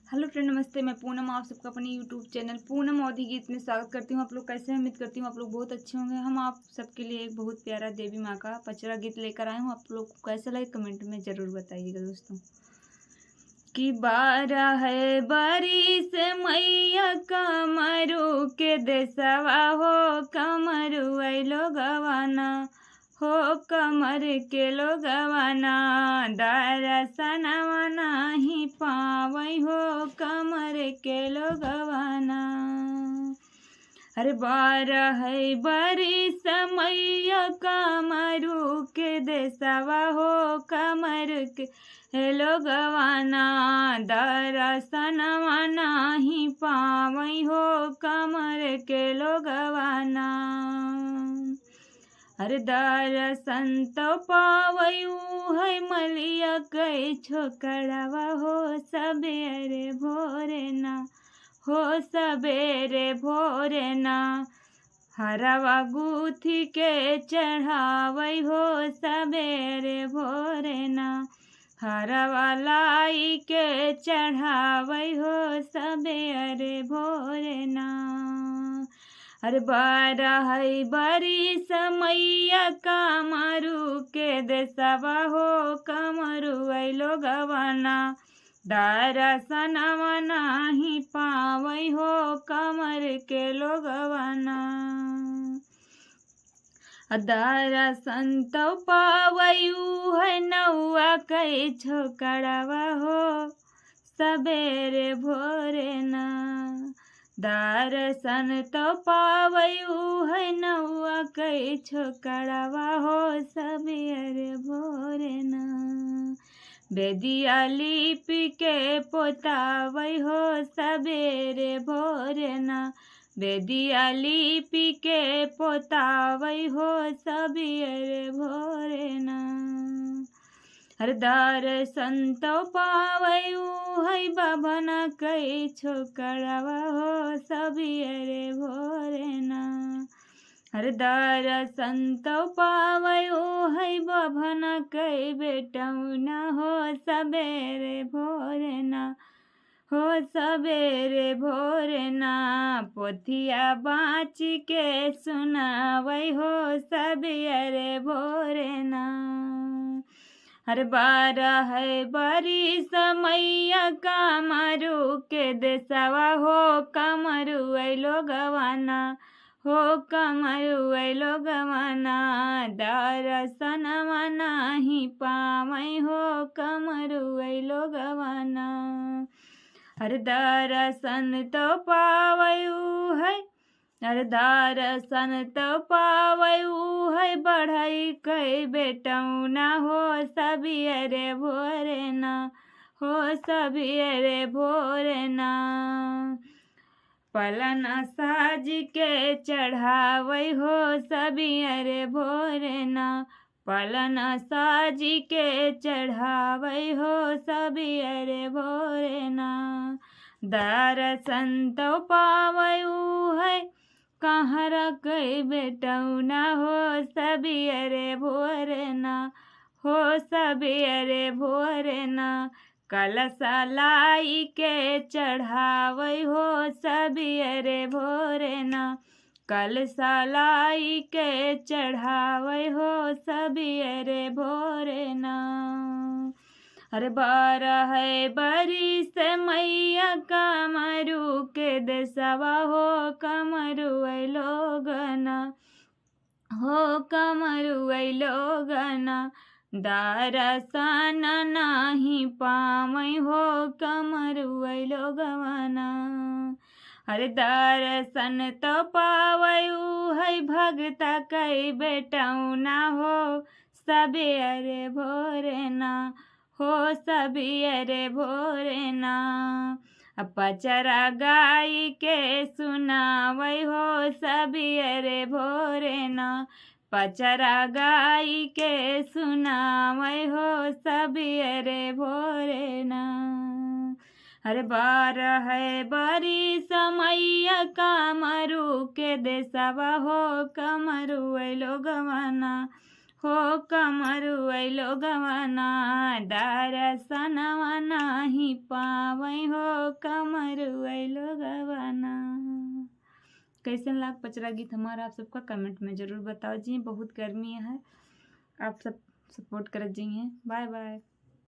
Hello friend, नमस्ते। मैं पूनम आप सबका अपने यूट्यूब चैनल पूनम अवधी गीत में स्वागत करती हूँ। आप लोग कैसे हैं? उम्मीद करती हूँ आप लोग बहुत अच्छे होंगे। हम आप सबके लिए एक बहुत प्यारा देवी माँ का पचरा गीत लेकर आए हूँ। आप लोग को कैसा लगे कमेंट में ज़रूर बताइएगा दोस्तों। कि बारह है बरी से मैया कमरू के देसवा हो, कमरू ऐलो गवाना हो, कमर के लो गवाना दरसनवा नाही पावई हो, कमर के लो गवाना। अरे बारह है बरी समैया कमरू के देसवा हो, कमर के हेलो गवाना दरसनवा नाही पावई हो, कमर के लो गवाना। अरे दरसन तो पावयू है मलिया कई छोकड़वा हो, सबेरे भोरे ना हो, सबेरे भोरे ना हरवा गुथी के चढ़ावई हो, सबेरे भोरे ना हरवा लाई के चढ़ावई हो, सबेरे भोरे ना। अरे बारह है बरी समैया कमरू के देसवा हो, कमरू ऐलो गवाना दरसनवा नाही पावई हो, कमर के लो गवाना। दरसन तो पावयू है नौआ कई छोकड़वा हो, सबेरे भोरे ना दरसन तो पावयू है नौआ कई छोकड़वा हो, सबेरे भोरे ना बेदिया लिपि के पोतावई हो, सबेरे भोरे ना बेदिया लिपि के पोतावई हो, सबेरे भोरे ना। हर दरसन तो पावयू है बभना कई छोकड़वा हो, सबेरे भोरे ना। हर दरसन तो पावयू है बभना कई बेटौना हो, सबेरे भोरे ना हो, सबेरे भोरे ना पोथिया बाँच के सुनावई हो, सबेरे भोरे ना। हर बारह है बरी समैया कमरू के देसवा हो, कमरू ऐलो गवाना हो, कमरू ऐलो गवाना दरसनवा नाही पावई हो, कमरू ऐलो गवाना। हर दरसन तो पावयू है, हर दरसन तो पावयू है बढ़ई कई बेटौना हो, सबेरे भोरे ना हो, सबेरे भोरे ना पलना साज के चढ़ावई हो, सबेरे भोरे ना पलना साज के चढ़ावई हो, सबेरे भोरे ना दरसन तो पावयू है कहरा कई बेटौना हो, सबेरे भोरे ना हो, सबेरे भोरे ना कलशा लाई के चढ़ावई हो, सबेरे भोरे ना कलशा लाई के चढ़ावई हो, सबेरे भोरे ना। अरे बारह है बरी से मैया कमरू के देसवा हो, कमरू ऐलो गना हो, कमरू ऐलो गना दरसन नाही पावई हो, कमरू ऐलो गवाना। अरे दरसन तो पावयू है भगता कई बेटौना हो, सबेरे भोरे ना हो, सबेरे भोरे ना पचरा गाई के सुनावई हो, सबेरे भोरे ना पचरा गाई के सुनावई हो, सबेरे भोरे ना। हर बारह है बरी समैया कमरू के देसवा हो, कमरू ऐलो गवाना हो कमरुएलो गवाना दर्शनवा नाही पावै हो कमरुएलो गवाना। कैसन लाग पचरा गीत हमारा आप सबका कमेंट में ज़रूर बताओ जी। बहुत गर्मी है, आप सब सपोर्ट करत जाइए। Bye by.